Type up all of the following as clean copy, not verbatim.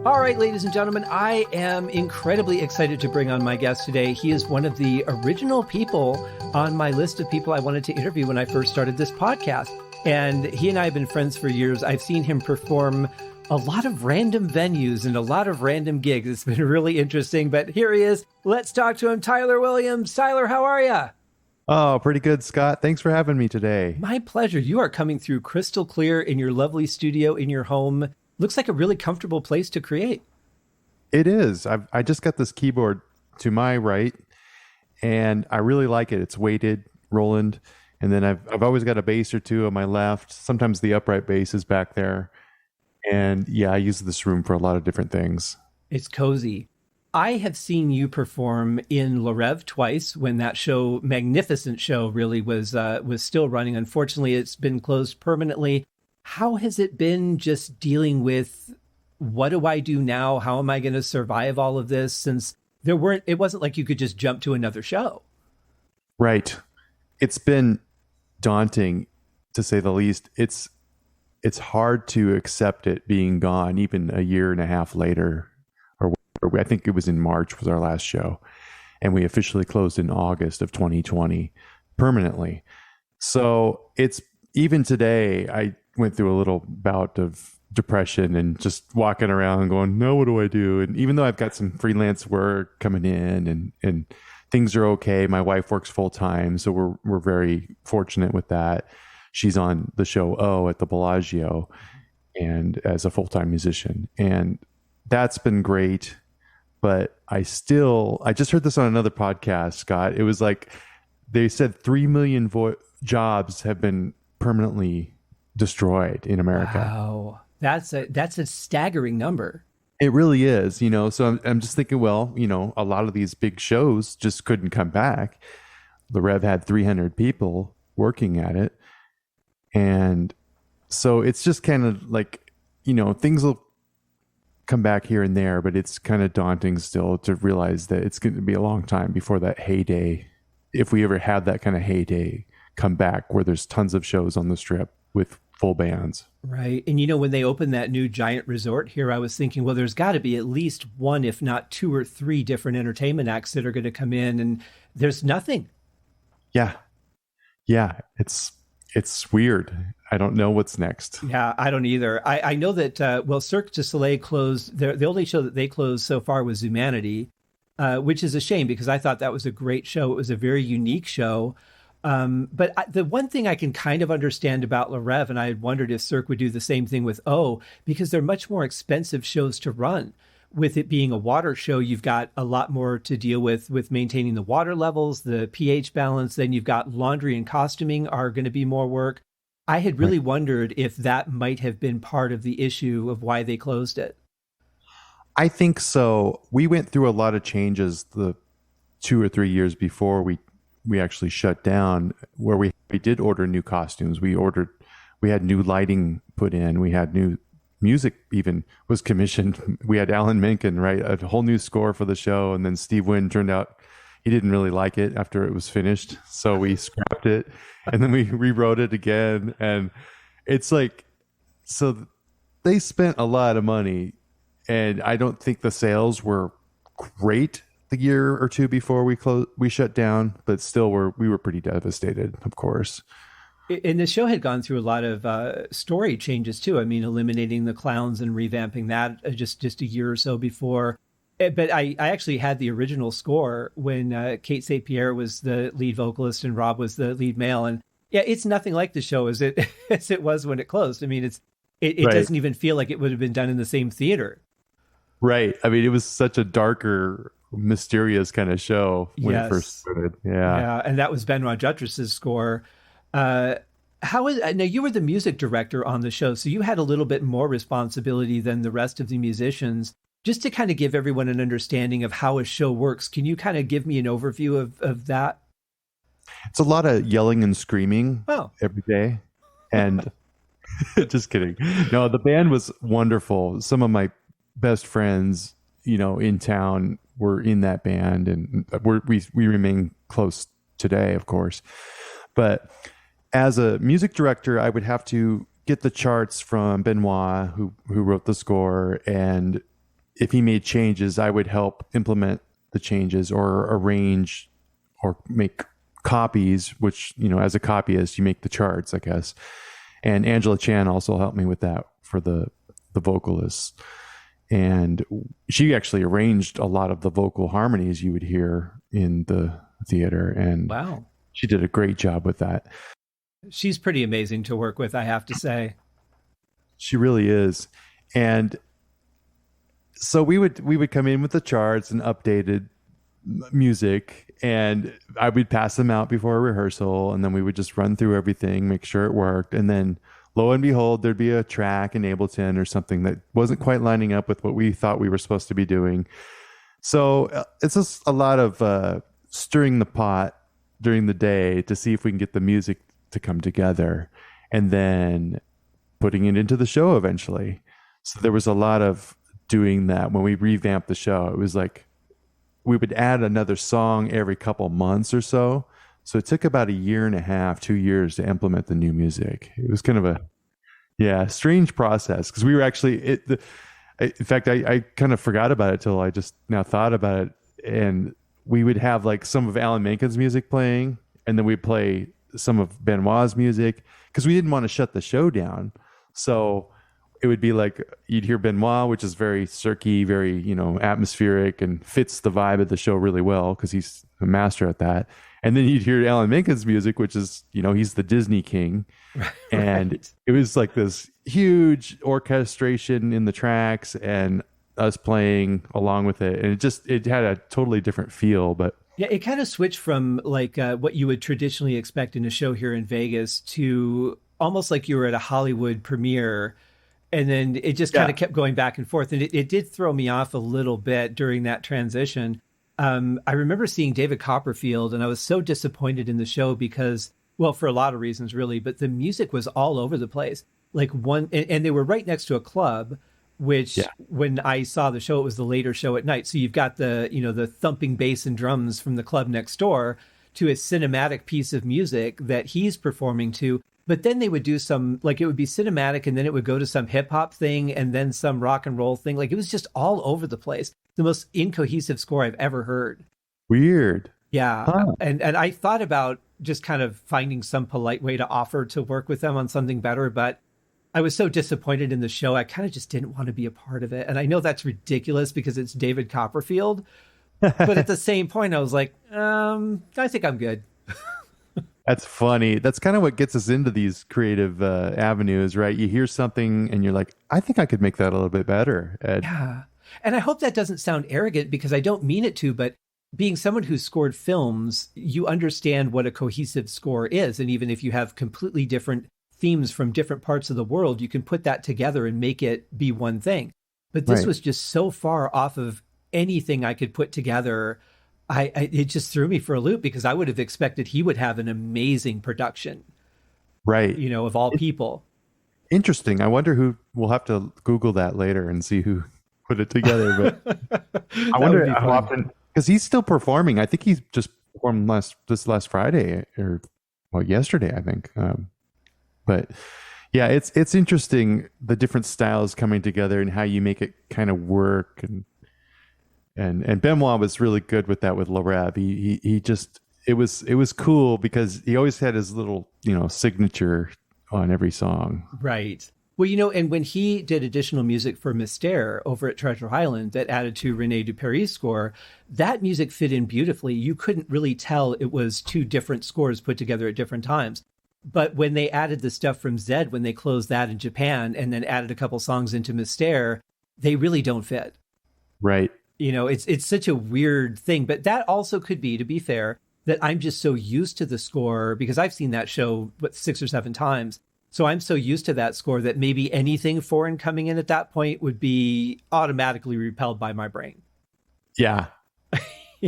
All right, ladies and gentlemen, I am incredibly excited to bring on my guest today. He is one of the original people on my list of people I wanted to interview when I first started this podcast. And he and I have been friends for years. I've seen him perform a lot of random venues and a lot of random gigs. It's been really interesting, but here he is. Let's talk to him. Tyler Williams. Tyler, how are you? Oh, pretty good, Scott. Thanks for having me today. My pleasure. You are coming through crystal clear in your lovely studio in your home. Looks like a really comfortable place to create. It is. I just got this keyboard to my right, and I really like it. It's weighted, Roland, and then I've always got a bass or two on my left. Sometimes the upright bass is back there, and yeah, I use this room for a lot of different things. It's cozy. I have seen you perform in Reve twice when that show, magnificent show, really was still running. Unfortunately, it's been closed permanently. How has it been just dealing with what do I do now? How am I going to survive all of this? Since it wasn't like you could just jump to another show. Right. It's been daunting, to say the least. It's hard to accept it being gone, even a year and a half later. Or I think it was in March was our last show, and we officially closed in August of 2020 permanently. So it's even today, I went through a little bout of depression and just walking around going, no, what do I do? And even though I've got some freelance work coming in and things are okay, my wife works full time, so we're very fortunate with that. She's on the show O at the Bellagio and as a full-time musician, and that's been great. But I just heard this on another podcast, Scott. It was like they said 3 million jobs have been permanently destroyed in America. Wow. That's a staggering number. It really is, so I'm just thinking, well, a lot of these big shows just couldn't come back. The Reve had 300 people working at it. And so it's just kind of like, things will come back here and there, but it's kind of daunting still to realize that it's going to be a long time before that heyday, if we ever have that kind of heyday come back where there's tons of shows on the Strip with full bands. Right. And when they opened that new giant resort here, I was thinking, well, there's got to be at least one, if not two or three different entertainment acts that are going to come in, and there's nothing. Yeah. It's weird. I don't know what's next. Yeah, I don't either. I know that, Cirque du Soleil closed, the only show that they closed so far was Humanity, which is a shame because I thought that was a great show. It was a very unique show. But the one thing I can kind of understand about Le Reve, and I had wondered if Cirque would do the same thing with O, because they're much more expensive shows to run. With it being a water show, you've got a lot more to deal with maintaining the water levels, the pH balance. Then you've got laundry and costuming are going to be more work. I had really wondered if that might have been part of the issue of why they closed it. I think so. We went through a lot of changes the 2 or 3 years before we actually shut down, where we did order new costumes. We had new lighting put in. We had new music even was commissioned. We had Alan Menken write a whole new score for the show. And then Steve Wynn turned out he didn't really like it after it was finished. So we scrapped it and then we rewrote it again. And it's like, so they spent a lot of money, and I don't think the sales were great the year or two before we shut down, but still we were pretty devastated, of course. And the show had gone through a lot of story changes too. I mean, eliminating the clowns and revamping that just a year or so before. But I actually had the original score when Kate St. Pierre was the lead vocalist and Rob was the lead male. And yeah, it's nothing like the show as it was when it closed. I mean, it right. Doesn't even feel like it would have been done in the same theater. Right. I mean, it was such a darker, mysterious kind of show when it first started. Yeah. And that was Benoit Jutras' score. Now you were the music director on the show, so you had a little bit more responsibility than the rest of the musicians. Just to kind of give everyone an understanding of how a show works, can you kind of give me an overview of that? It's a lot of yelling and screaming every day. And just kidding. No, the band was wonderful. Some of my best friends, in town were in that band, and we remain close today, of course. But as a music director, I would have to get the charts from Benoit, who wrote the score, and if he made changes, I would help implement the changes or arrange or make copies, which, as a copyist, you make the charts, I guess. And Angela Chan also helped me with that for the vocalists. And she actually arranged a lot of the vocal harmonies you would hear in the theater. And wow, she did a great job with that. She's pretty amazing to work with, I have to say. She really is. And so we would come in with the charts and updated music, and I would pass them out before a rehearsal, and then we would just run through everything, make sure it worked, and then lo and behold, there'd be a track in Ableton or something that wasn't quite lining up with what we thought we were supposed to be doing. So it's just a lot of stirring the pot during the day to see if we can get the music to come together, and then putting it into the show eventually. So there was a lot of doing that when we revamped the show. It was like we would add another song every couple months or so. So it took about a year and a half, 2 years to implement the new music. It was kind of a strange process, because we were actually in fact, I kind of forgot about it till I just now thought about it. And we would have like some of Alan Menken's music playing, and then we'd play some of Benoit's music, because we didn't want to shut the show down. So it would be like you'd hear Benoit, which is very cirky, very, atmospheric, and fits the vibe of the show really well because he's a master at that. And then you'd hear Alan Menken's music, which is, he's the Disney king. Right. And it was like this huge orchestration in the tracks and us playing along with it. And it had a totally different feel. But yeah, it kind of switched from like what you would traditionally expect in a show here in Vegas to almost like you were at a Hollywood premiere. And then it just kind of kept going back and forth. And it did throw me off a little bit during that transition. I remember seeing David Copperfield, and I was so disappointed in the show because, well, for a lot of reasons, really, but the music was all over the place. Like and they were right next to a club, which when I saw the show, it was the later show at night. So you've got the thumping bass and drums from the club next door to a cinematic piece of music that he's performing to. But then they would do some, like, it would be cinematic, and then it would go to some hip hop thing, and then some rock and roll thing. Like, it was just all over the place. The most incohesive score I've ever heard. Weird. Yeah. Huh. And I thought about just kind of finding some polite way to offer to work with them on something better, but I was so disappointed in the show. I kind of just didn't want to be a part of it. And I know that's ridiculous because it's David Copperfield. But at the same point, I was like, I think I'm good. That's funny. That's kind of what gets us into these creative avenues, right? You hear something and you're like, I think I could make that a little bit better. Yeah. And I hope that doesn't sound arrogant, because I don't mean it to, but being someone who's scored films, you understand what a cohesive score is. And even if you have completely different themes from different parts of the world, you can put that together and make it be one thing. But this was just so far off of anything I could put together. It just threw me for a loop, because I would have expected he would have an amazing production. Right. Of all people. Interesting. I wonder who, we'll have to Google that later and see who put it together. But I wonder how often, because he's still performing. I think he just performed this last Friday, or yesterday, I think. But yeah, it's interesting, the different styles coming together and how you make it kind of work. And Benoit was really good with that with Reve. He just, it was cool because he always had his little, signature on every song. Right. Well, and when he did additional music for Mystère over at Treasure Island that added to René Duperre's score, that music fit in beautifully. You couldn't really tell it was two different scores put together at different times. But when they added the stuff from Zed, when they closed that in Japan and then added a couple songs into Mystère, they really don't fit. Right. It's such a weird thing. But that also could be, to be fair, that I'm just so used to the score, because I've seen that show 6 or 7 times. So I'm so used to that score that maybe anything foreign coming in at that point would be automatically repelled by my brain. Yeah.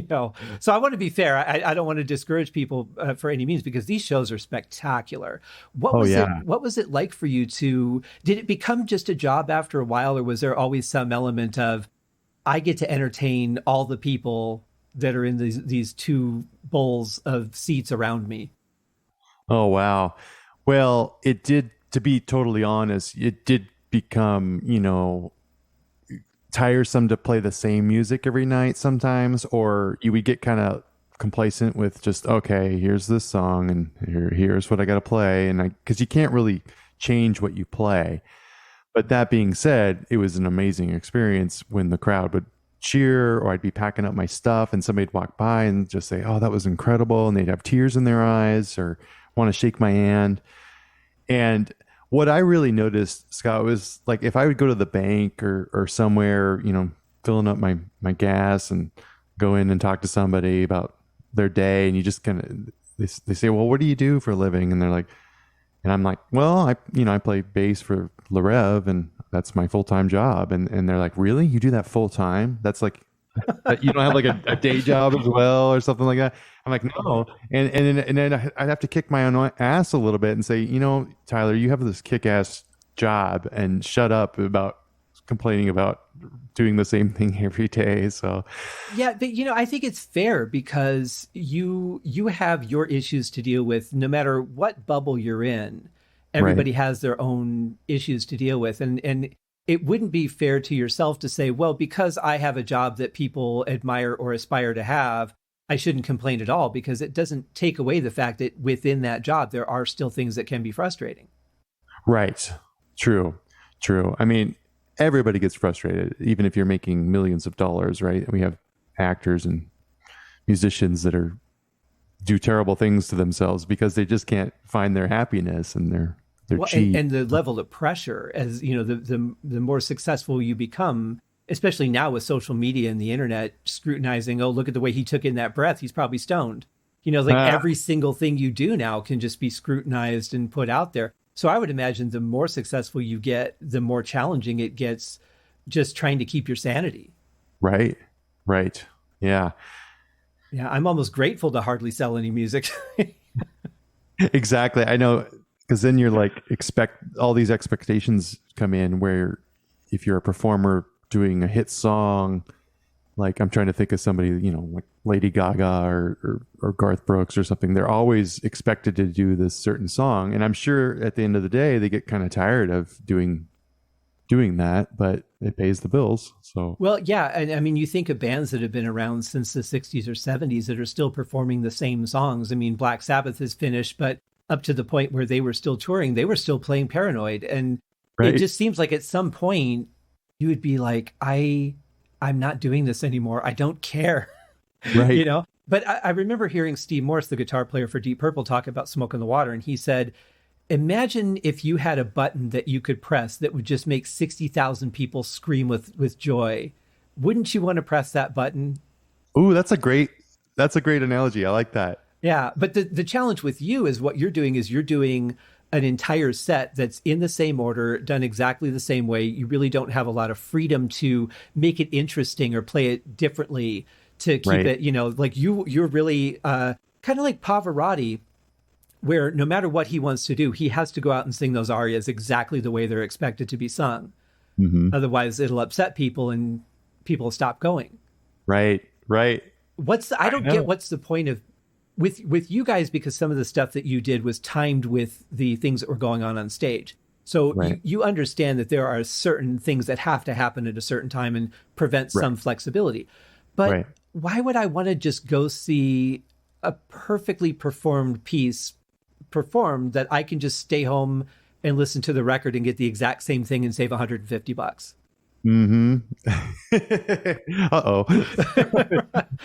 So I want to be fair. I don't want to discourage people for any means, because these shows are spectacular. What was it like for you did it become just a job after a while, or was there always some element of, I get to entertain all the people that are in these two bowls of seats around me? Oh, wow. Well, it did, to be totally honest, it did become, tiresome to play the same music every night sometimes, or you would get kind of complacent with just, okay, here's this song and here's what I got to play, and because you can't really change what you play. But that being said, it was an amazing experience when the crowd would cheer, or I'd be packing up my stuff and somebody'd walk by and just say, oh, that was incredible, and they'd have tears in their eyes or want to shake my hand. And what I really noticed, Scott, was like if I would go to the bank or somewhere, filling up my gas and go in and talk to somebody about their day, and you just kind of, they say, well, what do you do for a living? And they're like, and I'm like, well, I play bass for Reve, and that's my full-time job. And they're like, really? You do that full-time? That's like, you don't have like a day job as well or something like that? I'm like, no. And then I'd have to kick my own ass a little bit and say, Tyler, you have this kick-ass job, and shut up about complaining about doing the same thing every day. So yeah, but I think it's fair because you have your issues to deal with no matter what bubble you're in. Everybody has their own issues to deal with, and it wouldn't be fair to yourself to say, well, because I have a job that people admire or aspire to have, I shouldn't complain at all, because it doesn't take away the fact that within that job there are still things that can be frustrating. Right. True. I mean, everybody gets frustrated, even if you're making millions of dollars, right? We have actors and musicians that do terrible things to themselves because they just can't find their happiness, and they're cheap. And the level of pressure, as the more successful you become, especially now with social media and the internet scrutinizing, oh, look at the way he took in that breath, he's probably stoned. Every single thing you do now can just be scrutinized and put out there. So I would imagine the more successful you get, the more challenging it gets just trying to keep your sanity. Right. Yeah. Yeah, I'm almost grateful to hardly sell any music. Exactly. I know, because then you're like, all these expectations come in where if you're a performer doing a hit song, like I'm trying to think of somebody, like Lady Gaga or Garth Brooks or something, they're always expected to do this certain song. And I'm sure at the end of the day, they get kind of tired of doing that, but it pays the bills. So, well, yeah. And I mean, you think of bands that have been around since the 60s or 70s that are still performing the same songs. I mean, Black Sabbath is finished, but up to the point where they were still touring, they were still playing Paranoid. And It just seems like at some point you would be like, I'm not doing this anymore. I don't care. Right. But I remember hearing Steve Morse, the guitar player for Deep Purple, talk about Smoke on the Water. And he said, imagine if you had a button that you could press that would just make 60,000 people scream with joy. Wouldn't you want to press that button? Ooh, that's a great analogy. I like that. Yeah. But the challenge with you is what you're doing is you're doing an entire set that's in the same order, done exactly the same way. You really don't have a lot of freedom to make it interesting or play it differently to keep it, like you're really kind of like Pavarotti, where no matter what he wants to do, he has to go out and sing those arias exactly the way they're expected to be sung. Mm-hmm. Otherwise, it'll upset people and people stop going. Right. I don't get what's the point of with you guys, because some of the stuff that you did was timed with the things that were going on stage. So you understand that there are certain things that have to happen at a certain time and prevent some flexibility. But why would I want to just go see a perfectly performed piece performed that I can just stay home and listen to the record and get the exact same thing and save $150? Mm-hmm. Uh-oh.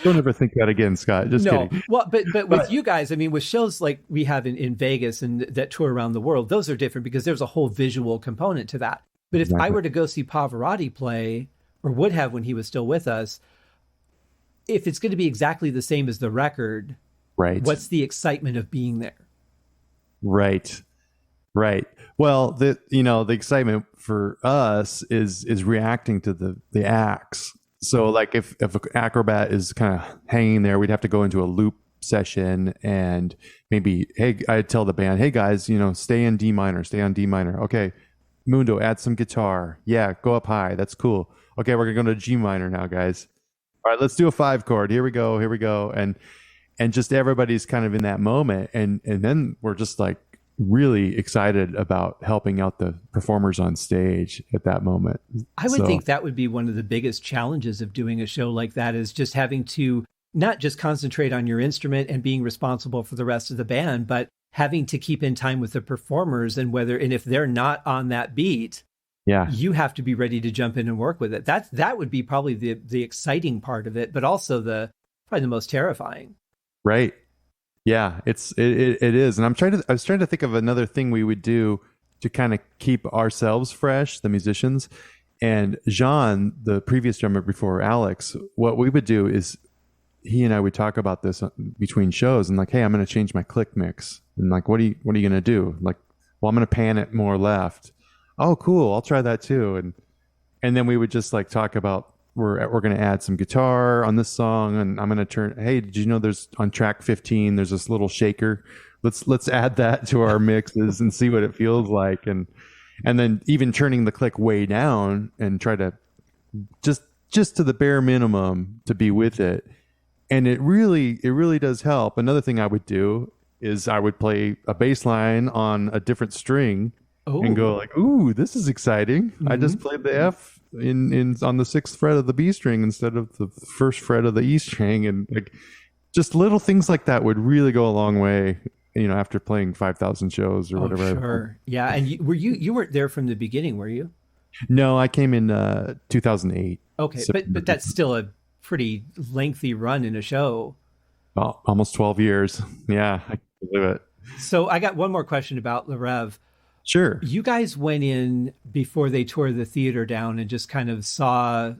Don't ever think that again, Scott. Just kidding. Well, but with you guys, I mean, with shows like we have in Vegas and that tour around the world, those are different because there's a whole visual component to that. But if I were to go see Pavarotti play, or would have when he was still with us, if it's going to be exactly the same as the record, what's the excitement of being there? Right. Well, the excitement for us is reacting to the acts. So like if an acrobat is kind of hanging there, we'd have to go into a loop session and maybe, I'd tell the band, hey guys, stay in D minor, stay on D minor. Okay. Mundo, add some guitar. Yeah. Go up high. That's cool. Okay. We're going to go to G minor now, guys. All right, let's do a 5 chord. Here we go. And just everybody's kind of in that moment. And then we're just like really excited about helping out the performers on stage at that moment. I would think that would be one of the biggest challenges of doing a show like that, is just having to not just concentrate on your instrument and being responsible for the rest of the band, but having to keep in time with the performers, and if they're not on that beat, you have to be ready to jump in and work with it. That would be probably the exciting part of it, but also probably the most terrifying. Right. Yeah, it is. And I was trying to think of another thing we would do to kind of keep ourselves fresh, the musicians. And Jean, the previous drummer before Alex, what we would do is he and I would talk about this between shows, and like, hey, I'm going to change my click mix. And like, what are you going to do? Like, well, I'm going to pan it more left. Oh, cool. I'll try that too. And then we would just like talk about, we're going to add some guitar on this song, and I'm going to hey, did you know there's on track 15 there's this little shaker? Let's add that to our mixes and see what it feels like, and then even turning the click way down and try to just to the bare minimum to be with it. And it really does help. Another thing I would do is I would play a bass line on a different string and go like, ooh, this is exciting. Mm-hmm. I just played the F in on the 6th fret of the B string instead of the 1st fret of the E string, and like just little things like that would really go a long way, after playing 5,000 shows or whatever. Sure. Yeah. And you weren't there from the beginning, were you? No, I came in 2008. Okay. So, but that's still a pretty lengthy run in a show. Almost 12 years. Yeah, I can believe it. So I got one more question about the Reve. Sure. You guys went in before they tore the theater down and just kind of saw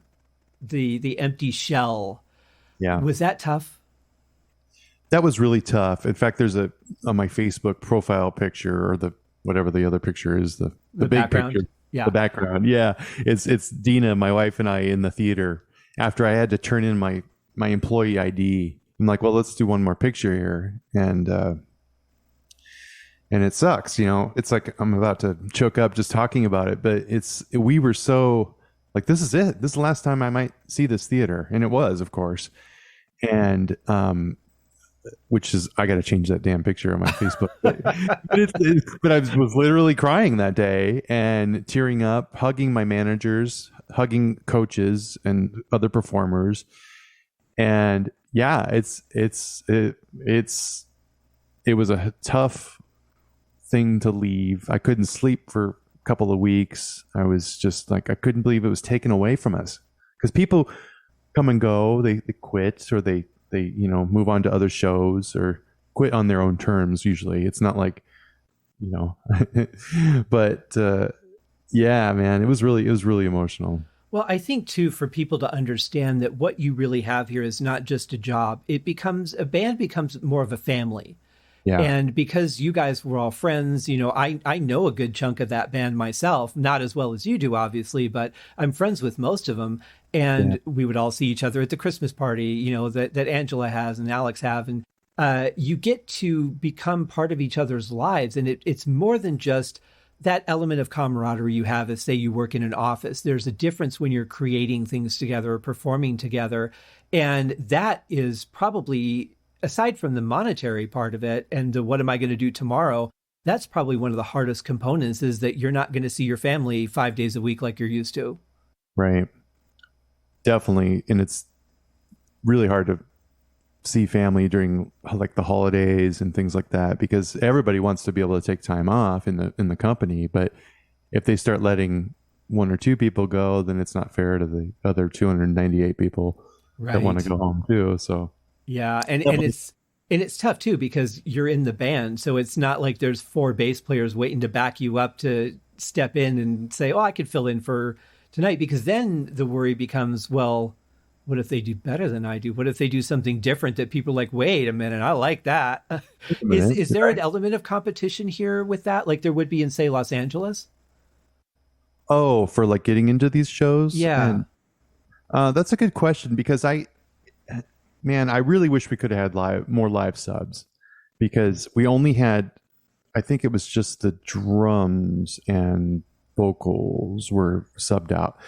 the empty shell. Yeah. Was that tough? That was really tough. In fact, there's on my Facebook profile picture, or whatever the other picture is, the big background. Picture. Yeah. The background. Yeah. It's Dina, my wife, and I in the theater after I had to turn in my employee ID. I'm like, well, let's do one more picture here. And it sucks, it's like I'm about to choke up just talking about it, but we were so like, this is it. This is the last time I might see this theater. And it was, of course. And, which is, I got to change that damn picture on my Facebook. but I was literally crying that day and tearing up, hugging my managers, hugging coaches and other performers. And yeah, it was a tough thing to leave. I couldn't sleep for a couple of weeks. I was just like, I couldn't believe it was taken away from us, because people come and go, they quit, or they move on to other shows or quit on their own terms. Usually it's not like, but yeah, man, it was really emotional. Well, I think too, for people to understand that what you really have here is not just a job. A band becomes more of a family. Yeah. And because you guys were all friends, I know a good chunk of that band myself, not as well as you do, obviously, but I'm friends with most of them. And we would all see each other at the Christmas party, that Angela has and Alex have. And you get to become part of each other's lives. And it's more than just that element of camaraderie you have as, say, you work in an office. There's a difference when you're creating things together or performing together. And that is probably, aside from the monetary part of it and the what am I going to do tomorrow, that's probably one of the hardest components, is that you're not going to see your family 5 days a week like you're used to. Right. Definitely. And it's really hard to see family during like the holidays and things like that, because everybody wants to be able to take time off in the company. But if they start letting one or two people go, then it's not fair to the other 298 people that want to go home too. So yeah, and it's tough too, because you're in the band, so it's not like there's 4 bass players waiting to back you up to step in and say, "Oh, I could fill in for tonight," because then the worry becomes, well, what if they do better than I do? What if they do something different that people are like, wait a minute, I like that. Is there an element of competition here with that, like there would be in, say, Los Angeles? Oh, for like getting into these shows? Yeah. And, that's a good question, because I really wish we could have had more live subs, because we only had, I think it was just the drums and vocals were subbed out.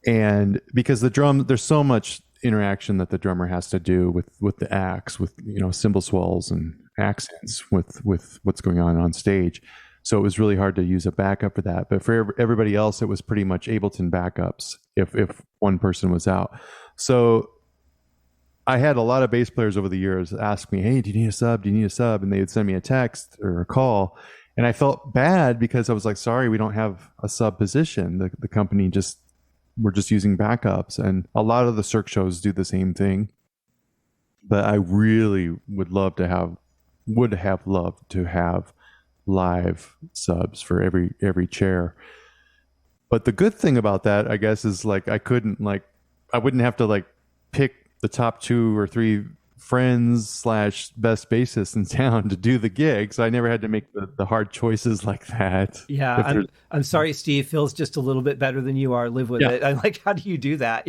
And because the drum, there's so much interaction that the drummer has to do with the axe, with cymbal swells and accents with what's going on stage. So it was really hard to use a backup for that. But for everybody else, it was pretty much Ableton backups if one person was out. So I had a lot of bass players over the years ask me, "Hey, do you need a sub? Do you need a sub?" And they would send me a text or a call. And I felt bad because I was like, sorry, we don't have a sub position. The company we're just using backups. And a lot of the Cirque shows do the same thing. But I really would loved to have live subs for every chair. But the good thing about that, I guess, is like I wouldn't have to like pick the top 2 or 3 friends / best bassists in town to do the gig, so I never had to make the hard choices like that. Yeah, I'm sorry, Steve. Phil's just a little bit better than you are. Live with it. I'm like, how do you do that?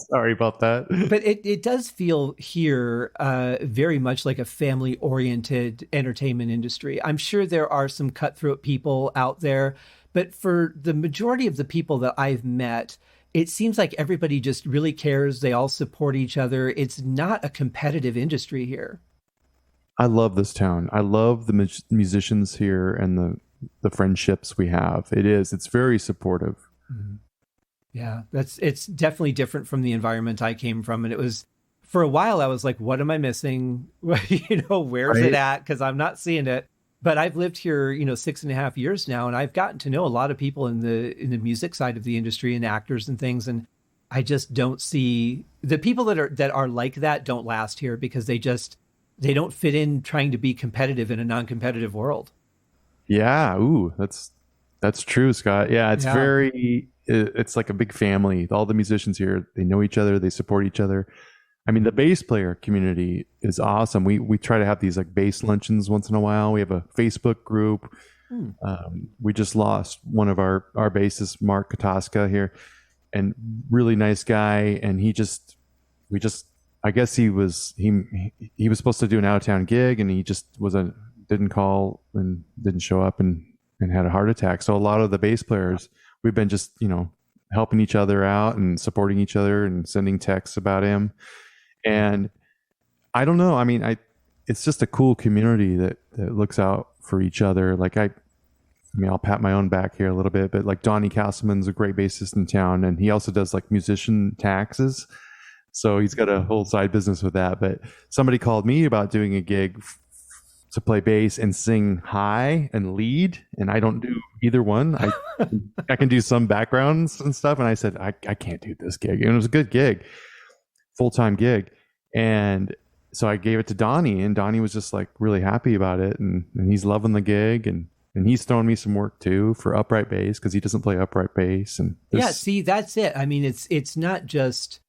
Sorry about that. But it does feel here very much like a family-oriented entertainment industry. I'm sure there are some cutthroat people out there, but for the majority of the people that I've met, it seems like everybody just really cares. They all support each other. It's not a competitive industry here. I love this town. I love the musicians here and the friendships we have. It's very supportive. Mm-hmm. Yeah, it's definitely different from the environment I came from. And it was, for a while, I was like, what am I missing? Where's it at? Because I'm not seeing it. But I've lived here, 6.5 years now, and I've gotten to know a lot of people in the music side of the industry and actors and things. And I just don't see the people that are like that don't last here because they don't fit in trying to be competitive in a non-competitive world. Yeah. Ooh, that's true, Scott. Yeah. It's like a big family. All the musicians here, they know each other. They support each other. I mean, the bass player community is awesome. We try to have these like bass luncheons once in a while. We have a Facebook group. We just lost one of our bassists, Mark Kataska here, and really nice guy. And I guess he was supposed to do an out of town gig, and he just didn't call and didn't show up and had a heart attack. So a lot of the bass players, we've been just helping each other out and supporting each other and sending texts about him. And I don't know. I mean, it's just a cool community that looks out for each other. Like I'll pat my own back here a little bit, but like Donnie Castleman's a great bassist in town, and he also does like musician taxes. So he's got a whole side business with that. But somebody called me about doing a gig to play bass and sing high and lead, and I don't do either one. I can do some backgrounds and stuff, and I said I can't do this gig. And it was a good gig, full-time gig, and so I gave it to Donnie, and Donnie was just like really happy about it, and he's loving the gig, and he's throwing me some work too for upright bass because he doesn't play upright bass. And yeah, see, that's it. I mean, it's not just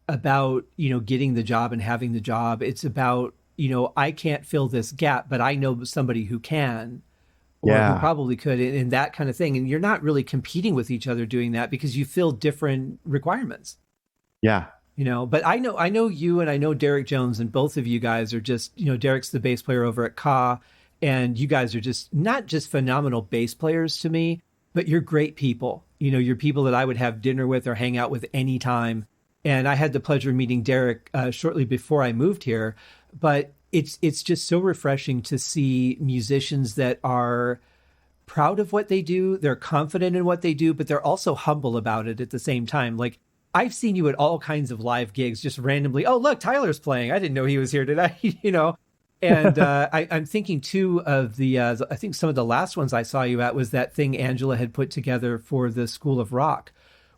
about getting the job and having the job. It's about I can't fill this gap, but I know somebody who can, or who probably could, and that kind of thing. And you're not really competing with each other doing that because you fill different requirements. Yeah. But I know you, and I know Derek Jones, and both of you guys are just, Derek's the bass player over at Ka, and you guys are just not just phenomenal bass players to me, but you're great people. You're people that I would have dinner with or hang out with anytime. And I had the pleasure of meeting Derek shortly before I moved here. But it's just so refreshing to see musicians that are proud of what they do. They're confident in what they do, but they're also humble about it at the same time. Like, I've seen you at all kinds of live gigs, just randomly. Oh, look, Tyler's playing. I didn't know he was here today, And I'm thinking too of I think some of the last ones I saw you at was that thing Angela had put together for the School of Rock,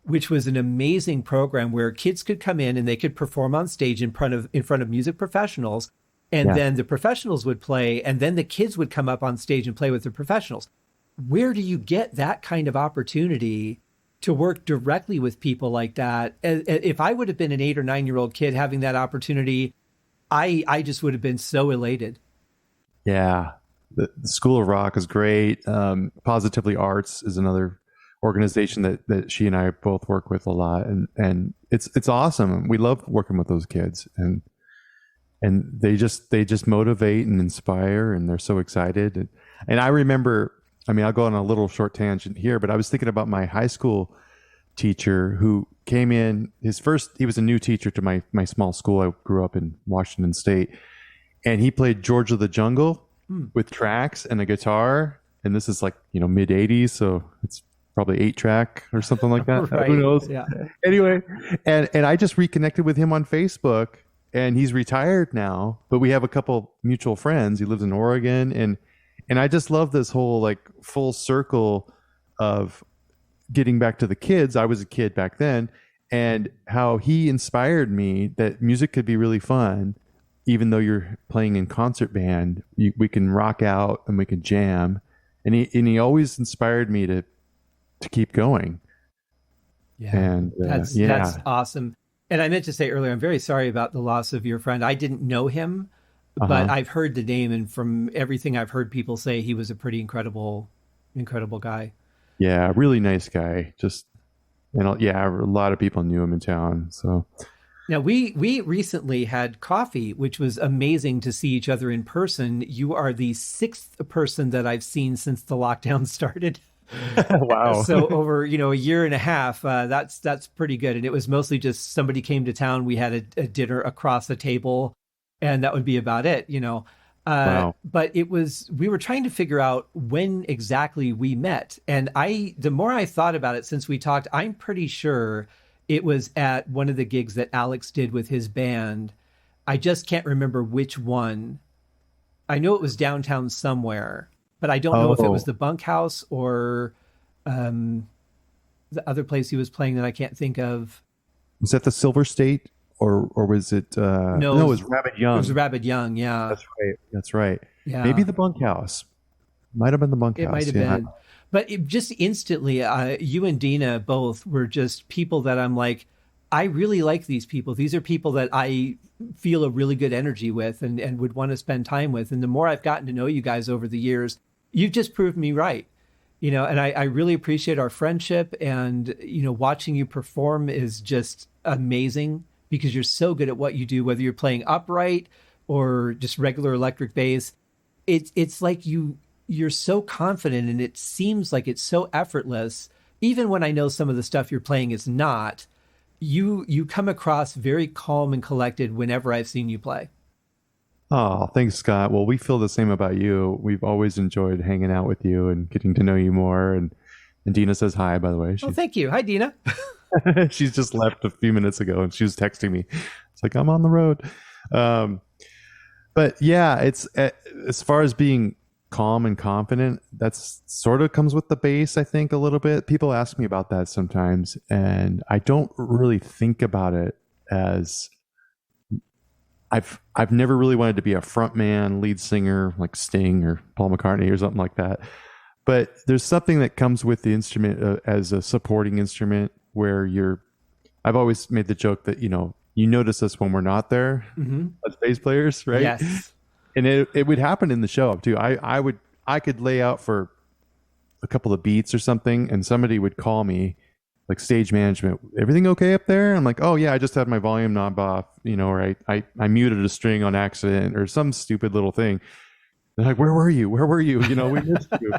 which was an amazing program where kids could come in and they could perform on stage in front of music professionals. And then the professionals would play, and then the kids would come up on stage and play with the professionals. Where do you get that kind of opportunity to work directly with people like that? If I would have been an 8 or 9-year-old kid having that opportunity, I just would have been so elated. Yeah. The School of Rock is great. Positively Arts is another organization that she and I both work with a lot. And it's awesome. We love working with those kids, and they just motivate and inspire, and they're so excited. And I remember, I'll go on a little short tangent here, but I was thinking about my high school teacher who came in. He was a new teacher to my small school. I grew up in Washington State, and he played George of the Jungle with tracks and a guitar. And this is like, mid 80s. So it's probably 8-track or something like that. Right. Who knows? Yeah. Anyway, and I just reconnected with him on Facebook, and he's retired now, but we have a couple mutual friends. He lives in Oregon, and I just love this whole like full circle of getting back to the kids. I was a kid back then, and how he inspired me that music could be really fun. Even though you're playing in concert band, we can rock out and we can jam. And he always inspired me to keep going. Yeah. And that's awesome. And I meant to say earlier, I'm very sorry about the loss of your friend. I didn't know him, but I've heard the name, and from everything I've heard people say, he was a pretty incredible guy. Yeah, really nice guy. A lot of people knew him in town. So now we recently had coffee, which was amazing to see each other in person. You are the 6th person that I've seen since the lockdown started. Wow. So over, a year and a half, that's pretty good. And it was mostly just somebody came to town. We had a dinner across the table, and that would be about it, Wow. But we were trying to figure out when exactly we met. And the more I thought about it since we talked, I'm pretty sure it was at one of the gigs that Alex did with his band. I just can't remember which one. I know it was downtown somewhere, but I don't know if it was the Bunkhouse or the other place he was playing that I can't think of. Was that the Silver State, or was it? No, it was Rabid Young. It was Rabid Young, yeah. That's right. Yeah. Maybe the Bunkhouse. Might have been the Bunkhouse. It might have been. But just instantly, you and Dina both were just people that I'm like, I really like these people. These are people that I feel a really good energy with and would want to spend time with. And the more I've gotten to know you guys over the years, you've just proved me right. And I really appreciate our friendship, and, watching you perform is just amazing because you're so good at what you do, whether you're playing upright or just regular electric bass. It's like you're so confident, and it seems like it's so effortless. Even when I know some of the stuff you're playing is not, you come across very calm and collected whenever I've seen you play. Oh, thanks, Scott. Well, we feel the same about you. We've always enjoyed hanging out with you and getting to know you more. And Dina says hi, by the way. Thank you. Hi, Dina. She's just left a few minutes ago, and she was texting me. It's like, I'm on the road. But yeah, it's as far as being calm and confident, that's sort of comes with the bass, I think, a little bit. People ask me about that sometimes, and I don't really think about it as I've never really wanted to be a front man, lead singer like Sting or Paul McCartney or something like that. But there's something that comes with the instrument as a supporting instrument where I've always made the joke that, you notice us when we're not there as bass players, right? Yes. And it would happen in the show too. I could lay out for a couple of beats or something, and somebody would call me, like stage management, everything okay up there? I'm like, oh yeah, I just had my volume knob off, or I muted a string on accident or some stupid little thing. They're like, where were you? We missed you.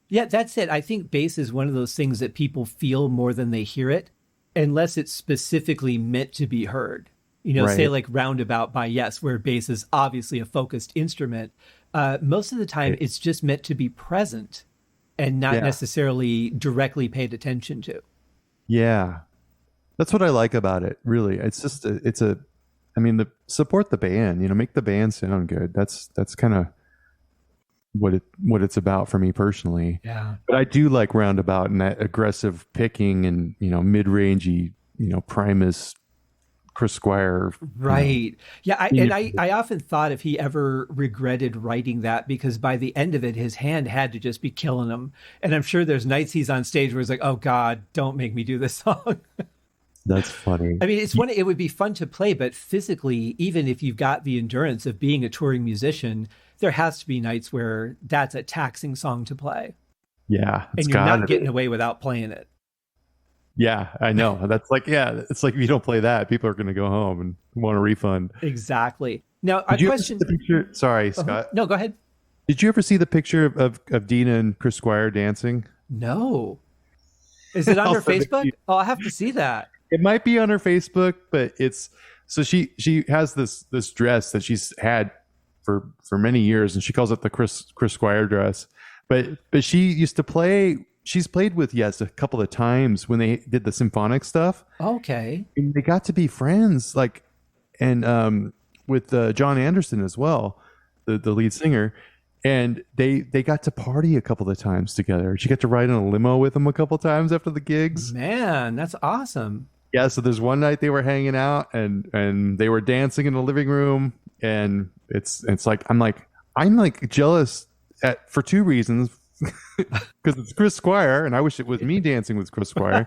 Yeah, that's it. I think bass is one of those things that people feel more than they hear it, unless it's specifically meant to be heard. Right. Say like Roundabout by Yes, where bass is obviously a focused instrument. Most of the time, it's just meant to be present and not necessarily directly paid attention to. Yeah, that's what I like about it. Really, it's just support the band. Make the band sound good. That's kind of what it's about for me personally. Yeah. But I do like Roundabout and that aggressive picking and mid-rangey, Primus, Chris Squire. Right. Yeah. I often thought if he ever regretted writing that, because by the end of it, his hand had to just be killing him. And I'm sure there's nights he's on stage where he's like, oh God, don't make me do this song. That's funny. I mean, it would be fun to play, but physically, even if you've got the endurance of being a touring musician, there has to be nights where that's a taxing song to play. Yeah. And you're not getting away without playing it. Yeah, I know. That's like, it's like if you don't play that, people are going to go home and want a refund. Exactly. Now, Did you ever see the picture? Sorry, Scott. No, go ahead. Did you ever see the picture of Dina and Chris Squire dancing? No. Is it on her Also, Facebook? Oh, I have to see that. it might be on her Facebook, but it's so she has this dress that she's had for many years, and she calls it the Chris Squire dress. But she used to play. She's played with Yes a couple of times when they did the symphonic stuff. Okay. And they got to be friends, like, and with John Anderson as well, the lead singer. And they got to party a couple of times together. She got to ride in a limo with him a couple of times after the gigs. Man, that's awesome. Yeah, so there's one night they were hanging out and they were dancing in the living room, and it's like I'm like jealous for two reasons. Because it's Chris Squire, and I wish it was me dancing with Chris Squire.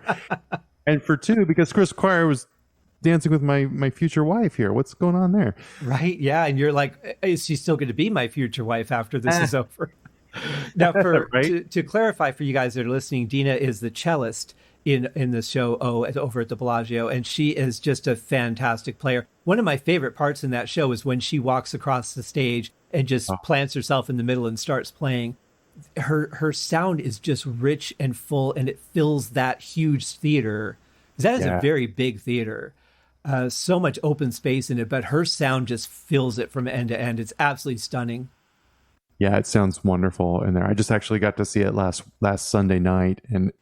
And for two, because Chris Squire was dancing with my future wife here. What's going on there? Right. Yeah. And you're like, is she still going to be my future wife after this is over? Now, Right? to clarify for you guys that are listening, Dina is the cellist in the show over at the Bellagio, and she is just a fantastic player. One of my favorite parts in that show is when she walks across the stage and just plants herself in the middle and starts playing. Her sound is just rich and full, and it fills that huge theater. That is a very big theater. So much open space in it, but her sound just fills it from end to end. It's absolutely stunning. Yeah, it sounds wonderful in there. I just actually got to see it last Sunday night, and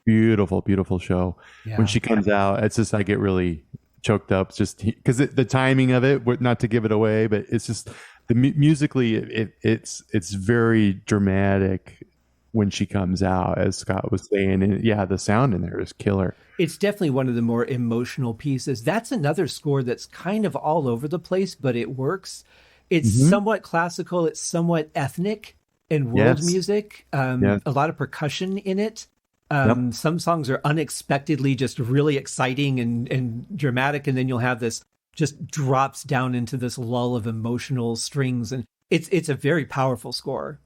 beautiful, beautiful show. Yeah. When she comes out, it's just I get really choked up just because the timing of it. Not to give it away, but it's just musically it's very dramatic when she comes out, as Scott was saying, and the sound in there is killer. It's definitely one of the more emotional pieces. That's another score that's kind of all over the place, but it works. It's somewhat classical. It's somewhat ethnic and world music. A lot of percussion in it. Some songs are unexpectedly just really exciting and dramatic, and then you'll have this just drops down into this lull of emotional strings, and it's a very powerful score.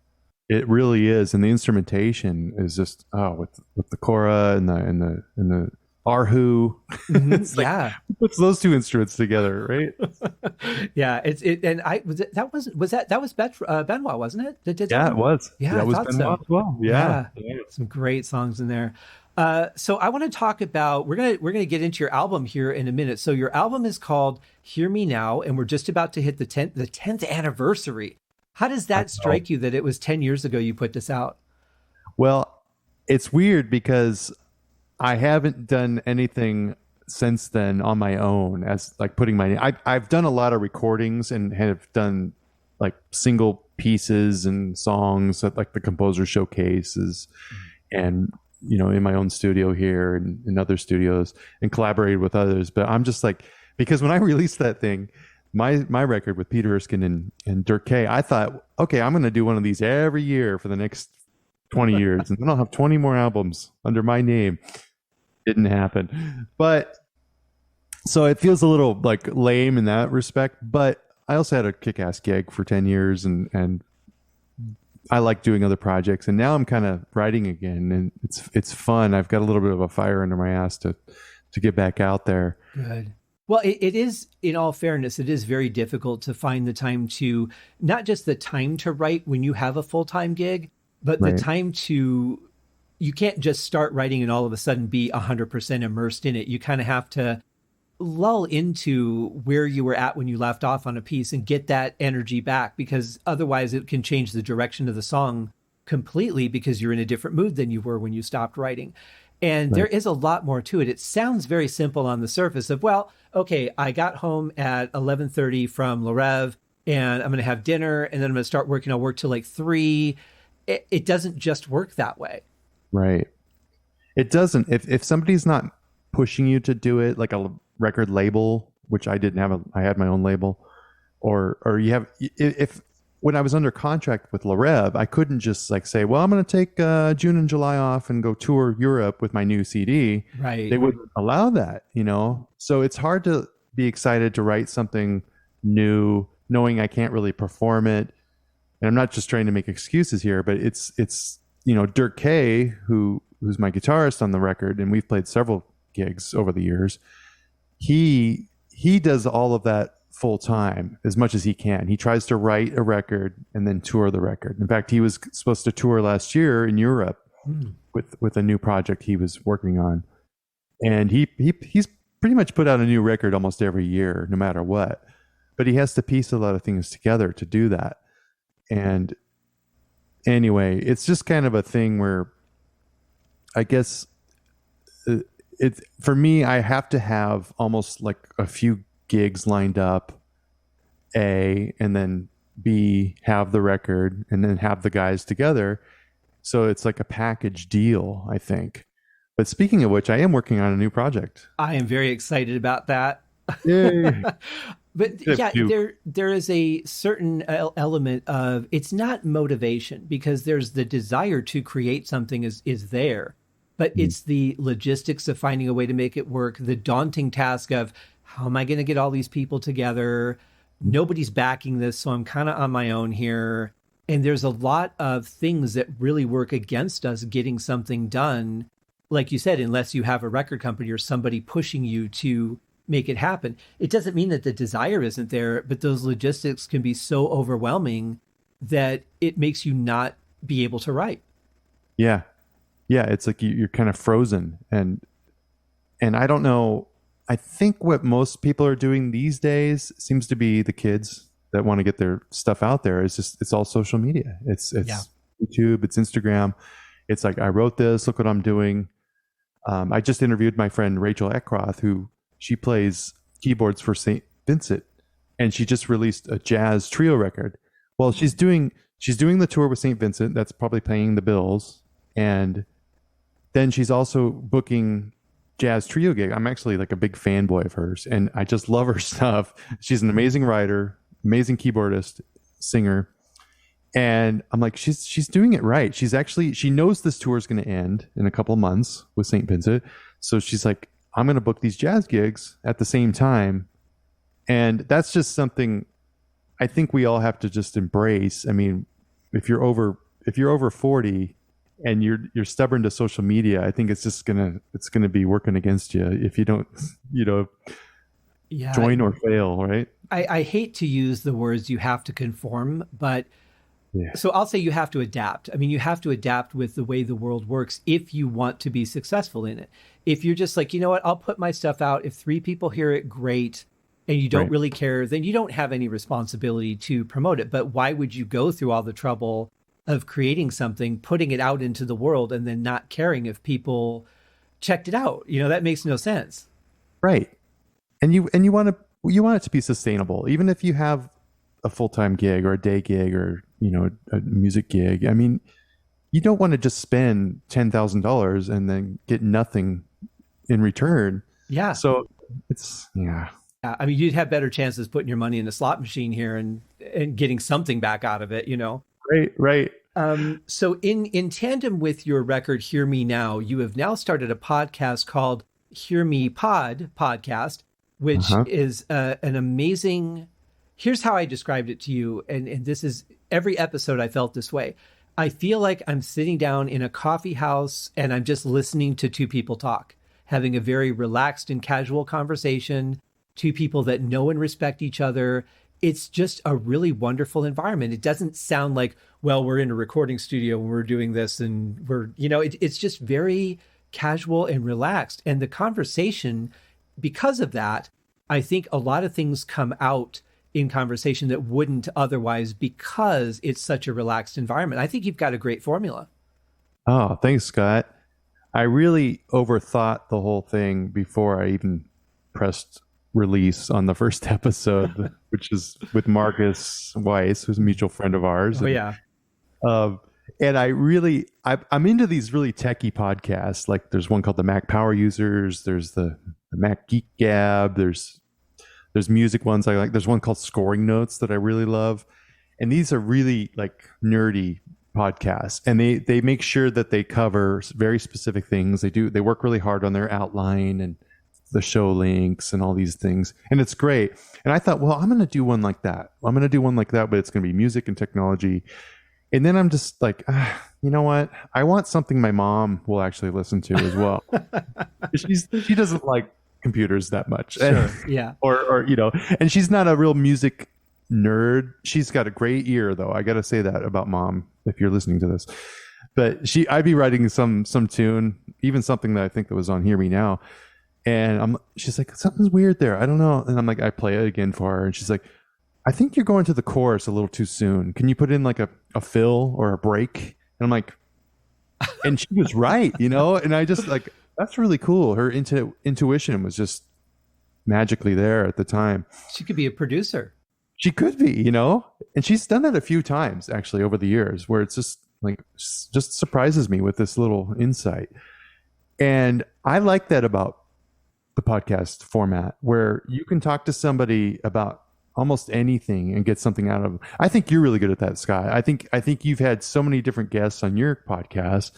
It really is, and the instrumentation is just with the kora and the arhu. It's like, who puts those two instruments together, right? Yeah, that was Benoit, wasn't it? That did it was. Yeah, that I was thought Benoit so. as well. Yeah, some great songs in there. So I want to talk about we're gonna get into your album here in a minute. So your album is called Hear Me Now, and we're just about to hit the 10th anniversary. How does that strike you that it was 10 years ago you put this out? Well, it's weird because I haven't done anything since then on my own as like putting my name. I've done a lot of recordings and have done like single pieces and songs at like the composer showcases and in my own studio here and in other studios and collaborated with others. But I'm just like, because when I released that thing, my record with Peter Erskine and Dirk Kay, I thought, okay, I'm going to do one of these every year for the next 20 years. And then I'll have 20 more albums under my name. Didn't happen. But so it feels a little like lame in that respect. But I also had a kick-ass gig for 10 years and I like doing other projects, and now I'm kind of writing again, and it's fun. I've got a little bit of a fire under my ass to get back out there. Good. Well, it is, in all fairness, it is very difficult to find the time to, not just the time to write when you have a full-time gig, but the time to, you can't just start writing and all of a sudden be 100% immersed in it. You kind of have to lull into where you were at when you left off on a piece and get that energy back, because otherwise it can change the direction of the song completely because you're in a different mood than you were when you stopped writing. And there is a lot more to it. It sounds very simple on the surface of, well, okay, I got home at 11:30 from Reve and I'm going to have dinner and then I'm going to start working. I'll work till like 3. It doesn't just work that way. Right. It doesn't. If somebody's not pushing you to do it, like a record label, which I didn't have, I had my own label, or you have, if when I was under contract with Reve, I couldn't just like say, well, I'm going to take June and July off and go tour Europe with my new CD. Right. They wouldn't allow that, So it's hard to be excited to write something new, knowing I can't really perform it. And I'm not just trying to make excuses here, but it's Dirk Kay, who's my guitarist on the record, and we've played several gigs over the years. He does all of that full time as much as he can. He tries to write a record and then tour the record. In fact, he was supposed to tour last year in Europe, with a new project he was working on, and he's pretty much put out a new record almost every year, no matter what. But he has to piece a lot of things together to do that. And anyway, it's just kind of a thing where I guess it's for me, I have to have almost like a few gigs lined up, A, and then B, have the record, and then have the guys together. So it's like a package deal, I think. But speaking of which, I am working on a new project. I am very excited about that. Yay. But yeah, there is a certain element of, it's not motivation, because there's the desire to create something is there, but it's the logistics of finding a way to make it work, the daunting task of how am I going to get all these people together? Nobody's backing this, so I'm kind of on my own here. And there's a lot of things that really work against us getting something done. Like you said, unless you have a record company or somebody pushing you to make it happen. It doesn't mean that the desire isn't there, but those logistics can be so overwhelming that it makes you not be able to write. Yeah. Yeah. It's like you're kind of frozen. And I don't know. I think what most people are doing these days seems to be the kids that want to get their stuff out there. It's all social media. It's YouTube, it's Instagram. It's like, I wrote this, look what I'm doing. I just interviewed my friend Rachel Eckroth, who she plays keyboards for St. Vincent, and she just released a jazz trio record. Well, she's doing the tour with St. Vincent. That's probably paying the bills. And then she's also booking jazz trio gig. I'm actually like a big fanboy of hers, and I just love her stuff. She's an amazing writer, amazing keyboardist, singer. And I'm like, she's doing it right. She knows this tour is going to end in a couple of months with St. Vincent. So she's like, I'm going to book these jazz gigs at the same time. And that's just something I think we all have to just embrace. I mean, if you're over 40 and you're stubborn to social media, I think it's going to be working against you if you don't, join or fail, right? I hate to use the words you have to conform, but so I'll say you have to adapt. I mean, you have to adapt with the way the world works if you want to be successful in it. If you're just like, you know what, I'll put my stuff out. If 3 people hear it, great. And you don't really care, then you don't have any responsibility to promote it. But why would you go through all the trouble of creating something, putting it out into the world, and then not caring if people checked it out? That makes no sense. Right. And you want it to be sustainable, even if you have a full-time gig or a day gig or a music gig. I mean, you don't want to just spend $10,000 and then get nothing in return. Yeah. So it's I mean, you'd have better chances putting your money in a slot machine here and getting something back out of it. Right. So in tandem with your record, Hear Me Now, you have now started a podcast called Hear Me Podcast, which is an amazing. Here's how I described it to you. And this is every episode I felt this way. I feel like I'm sitting down in a coffee house and I'm just listening to 2 people talk, having a very relaxed and casual conversation, 2 people that know and respect each other. It's just a really wonderful environment. It doesn't sound like, well, we're in a recording studio and we're doing this and it's just very casual and relaxed. And the conversation, because of that, I think a lot of things come out in conversation that wouldn't otherwise, because it's such a relaxed environment. I think you've got a great formula. Oh, thanks, Scott. I really overthought the whole thing before I even pressed release on the first episode, which is with Marcus Weiss, who's a mutual friend of ours. Oh, yeah. And I'm into these really techie podcasts. Like there's one called the Mac Power Users. There's the Mac Geek Gab. There's music ones I like. There's one called Scoring Notes that I really love. And these are really like nerdy podcasts. And they make sure that they cover very specific things. They work really hard on their outline and the show links and all these things. And it's great. And I thought, well, I'm going to do one like that. But it's going to be music and technology. And then I'm just like, you know what? I want something my mom will actually listen to as well. She doesn't like computers that much. Sure. Yeah. or and she's not a real music nerd. She's got a great ear though. I got to say that about Mom, if you're listening to this. But I'd be writing some tune, even something that I think that was on Hear Me Now. And she's like, something's weird there. I don't know. And I'm like, I play it again for her. And she's like, I think you're going to the chorus a little too soon. Can you put in like a fill or a break? And I'm like, and she was right, you know? And I just like, that's really cool. Her intuition was just magically there at the time. She could be a producer. She could be, you know? And she's done that a few times actually over the years, where it's just like, just surprises me with this little insight. And I like that about the podcast format, where you can talk to somebody about almost anything and get something out of them. I think you're really good at that, Scott. I think you've had so many different guests on your podcast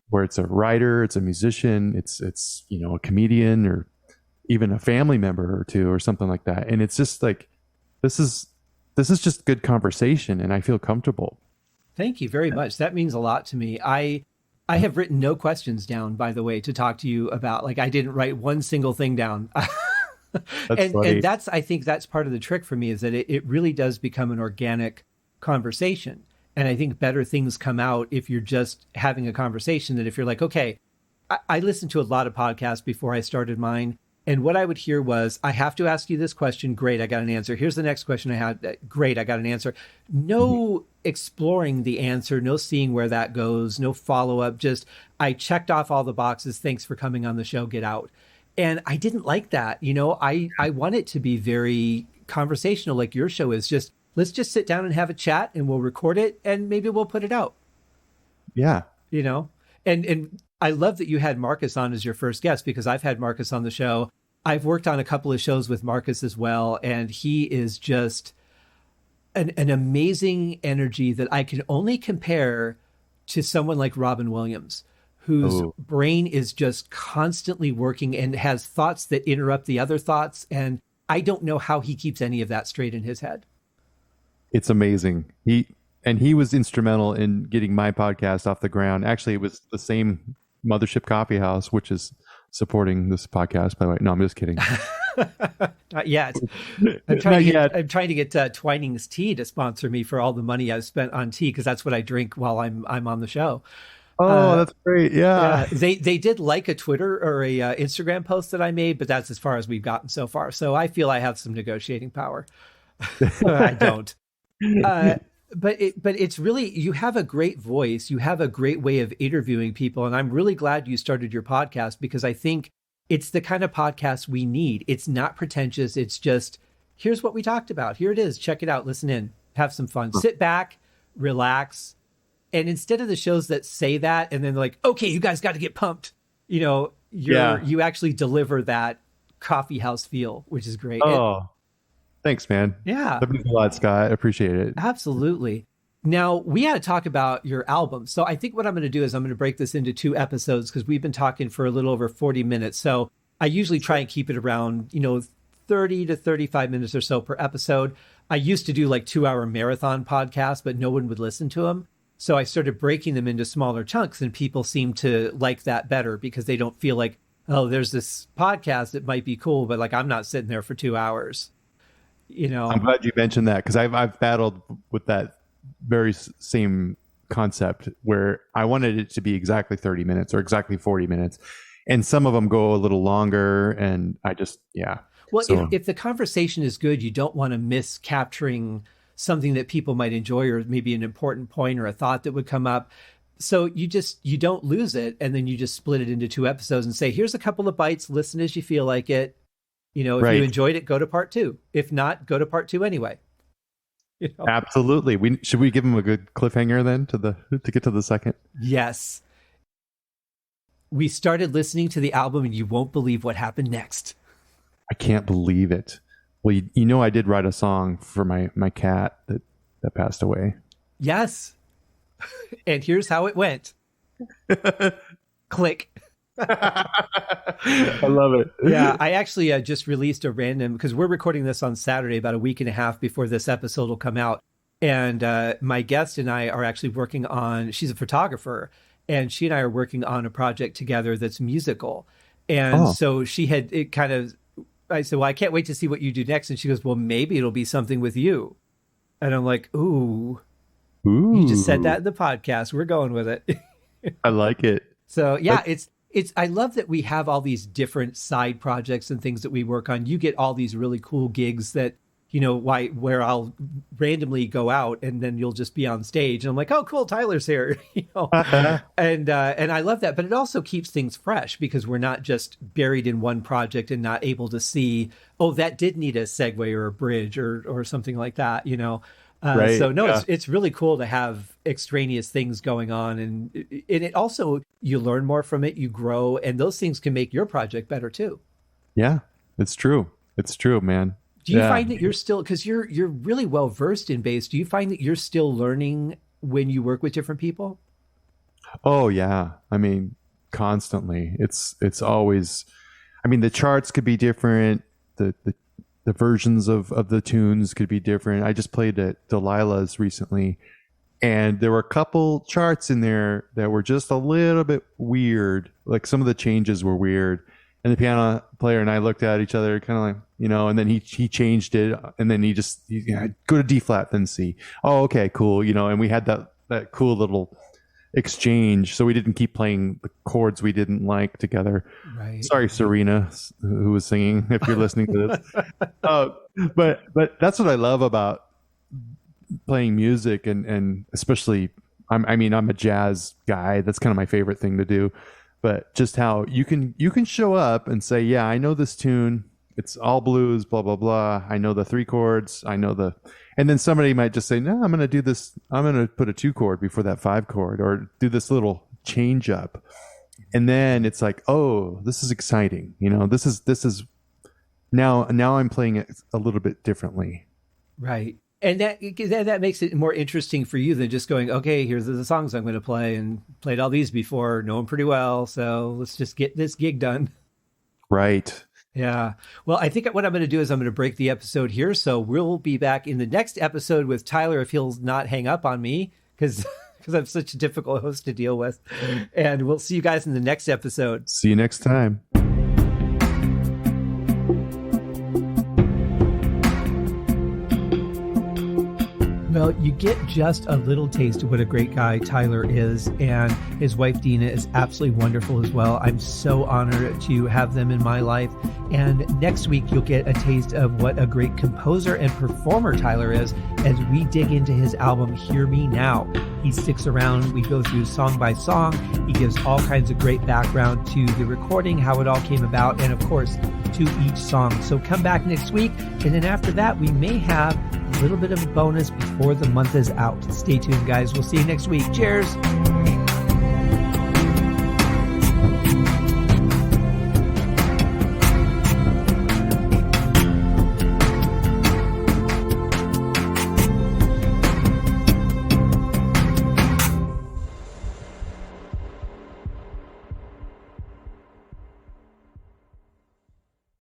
where it's a writer, it's a musician, it's you know, a comedian, or even a family member or two or something like that. And it's just like, this is just good conversation, and I feel comfortable. Thank you very much. That means a lot to me. I have written no questions down, by the way, to talk to you about. Like, I didn't write one single thing down. And that's, I think that's part of the trick for me, is that it really does become an organic conversation. And I think better things come out if you're just having a conversation than if you're like, okay, I listened to a lot of podcasts before I started mine. And what I would hear was, I have to ask you this question. Great, I got an answer. Here's the next question I had. Great, I got an answer. No exploring the answer, no seeing where that goes, no follow-up. Just, I checked off all the boxes. Thanks for coming on the show. Get out. And I didn't like that. You know, I want it to be very conversational, like your show is. Just, let's just sit down and have a chat, and we'll record it, and maybe we'll put it out. Yeah. You know, and I love that you had Marcus on as your first guest, because I've had Marcus on the show. I've worked on a couple of shows with Marcus as well, and he is just an amazing energy that I can only compare to someone like Robin Williams, whose brain is just constantly working and has thoughts that interrupt the other thoughts. And I don't know how he keeps any of that straight in his head. It's amazing. He was instrumental in getting my podcast off the ground. Actually, it was the same Mothership Coffee House, which is supporting this podcast, by the way. No, I'm just kidding. Not yet. I'm trying to get Twinings Tea to sponsor me for all the money I've spent on tea, because that's what I drink while I'm on the show. Oh, that's great. Yeah. They did like a Twitter or a Instagram post that I made, but that's as far as we've gotten so far. So I feel I have some negotiating power. I don't. But it's really, you have a great voice. You have a great way of interviewing people. And I'm really glad you started your podcast, because I think it's the kind of podcast we need. It's not pretentious. It's just, here's what we talked about. Here it is. Check it out. Listen in. Have some fun. Sit back, relax. And instead of the shows that say that and then they're like, okay, you guys got to get pumped, you know, you actually deliver that coffee house feel, which is great. Oh, thanks, man. Yeah. That means a lot, Scott. I appreciate it. Absolutely. Now, we had to talk about your album. So I think what I'm going to do is I'm going to break this into 2 episodes, because we've been talking for a little over 40 minutes. So I usually try and keep it around, 30 to 35 minutes or so per episode. I used to do like 2-hour marathon podcasts, but no one would listen to them. So I started breaking them into smaller chunks, and people seem to like that better, because they don't feel like, oh, there's this podcast that might be cool, but like, I'm not sitting there for 2 hours. I'm glad you mentioned that, because I've battled with that very same concept, where I wanted it to be exactly 30 minutes or exactly 40 minutes. And some of them go a little longer, and I just, yeah. Well, so, if the conversation is good, you don't want to miss capturing something that people might enjoy, or maybe an important point or a thought that would come up. So you don't lose it. And then you just split it into 2 episodes and say, here's a couple of bites, listen as you feel like it. If you enjoyed it, go to part 2. If not, go to part 2 anyway. Absolutely. Should we give them a good cliffhanger then to get to the second? Yes. We started listening to the album, and you won't believe what happened next. I can't believe it. Well, I did write a song for my cat that passed away. Yes. And here's how it went. Click. I love it. Yeah, I actually just released a random, because we're recording this on Saturday, about a week and a half before this episode will come out. And my guest and I are actually working on, she's a photographer, and she and I are working on a project together that's musical. And so I said, well, I can't wait to see what you do next. And she goes, well, maybe it'll be something with you. And I'm like, ooh. You just said that in the podcast. We're going with it. I like it. So yeah, it's I love that we have all these different side projects and things that we work on. You get all these really cool gigs that, where I'll randomly go out and then you'll just be on stage and I'm like, oh, cool, Tyler's here, and I love that. But it also keeps things fresh because we're not just buried in one project and not able to see, oh, that did need a segue or a bridge or something like that, Right. So no, Yeah. it's really cool to have extraneous things going on, and it also, you learn more from it, you grow, and those things can make your project better too. Yeah, it's true. It's true, man. Do you Yeah. find that you're still, because you're really well versed in bass, do you find that you're still learning when you work with different people? Oh yeah. I mean, constantly. It's always, I mean, the charts could be different. The versions of the tunes could be different. I just played at Delilah's recently, and there were a couple charts in there that were just a little bit weird. Like some of the changes were weird. And the piano player and I looked at each other kind of like, and then he changed it, and then he go to D flat, then C. Oh, okay, cool. And we had that cool little exchange, so we didn't keep playing the chords we didn't like together. Right. Sorry, Serena, who was singing, if you're listening to this. But that's what I love about playing music, and especially I'm a jazz guy. That's kind of my favorite thing to do. But just how you can show up and say, yeah, I know this tune. It's all blues, blah blah blah. I know the 3 chords. And then somebody might just say, no, I'm going to do this. I'm going to put a 2 chord before that 5 chord, or do this little change up. And then it's like, oh, this is exciting. This is now I'm playing it a little bit differently. Right. And that makes it more interesting for you than just going, okay, here's the songs I'm going to play, and played all these before, know them pretty well. So let's just get this gig done. Right. Yeah. Well, I think what I'm going to do is I'm going to break the episode here. So we'll be back in the next episode with Tyler, if he'll not hang up on me, because I'm such a difficult host to deal with. And we'll see you guys in the next episode. See you next time. Well, you get just a little taste of what a great guy Tyler is, and his wife Dina is absolutely wonderful as well. I'm so honored to have them in my life. And next week, you'll get a taste of what a great composer and performer Tyler is as we dig into his album, Hear Me Now. He sticks around. We go through song by song. He gives all kinds of great background to the recording, how it all came about, and of course, to each song. So come back next week. And then after that, we may have a little bit of a bonus before the month is out. Stay tuned, guys. We'll see you next week. Cheers.